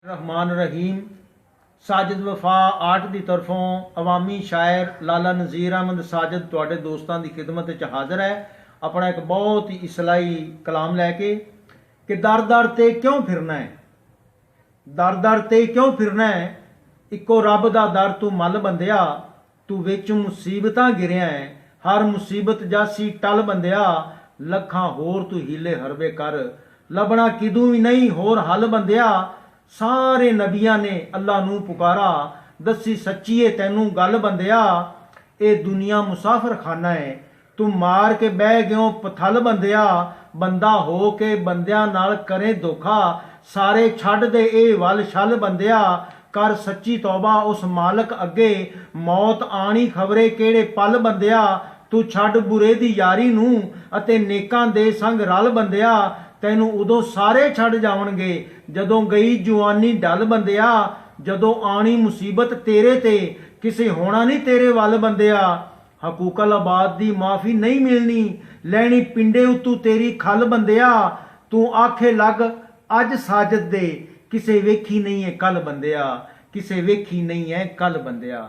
रहमान रहीम। साजिद वफा आर्ट की तरफों अवामी शायर लाला नज़ीर अहमद साजिद तुहाडे दोस्तां की खिदमत च हाज़र है अपना एक बहुत ही इसलाई कलाम लैके कि दर दर ते क्यों फिरना है, दर दर ते क्यों फिरना है, इको रब दा दर तू मल बंदिया, तू विच मुसीबतां गिरिया है, हर मुसीबत जासी टल बंदिया, लखां होर तू हीले हरबे कर, लभना किदू भी नहीं होर हल बंदिया। सारे नबियां ने अल्लाह नू पुकारा, दसी सच्चीए तैनू गल बंदिया, ए दुनिया मुसाफिर खाना है, तू मार के बह गयो पथल बंदिया, बंदा हो के बंदियां नाल करे धोखा, सारे छड़ दे ए वल छल बंदिया, कर सच्ची तौबा उस मालक अगे, मौत आनी खबरे केड़े पल बंदिया, तू छड़ बुरे दी यारी नू अते नेकां दे संग रल बंदिया, तैनू उदों सारे छड़ जावणगे जदों गई जवानी डल बंदिया, जदों आनी मुसीबत तेरे ते किसे होना नहीं तेरे वल बंदिया, हकूकल आबाद दी माफ़ी नहीं मिलनी, लैनी पिंडे उतू तेरी खल बंदिया, तू आखे लग अज साजिद दे किसे वेखी नहीं है कल बंदिया, किसे वेखी नहीं है कल बंदिया।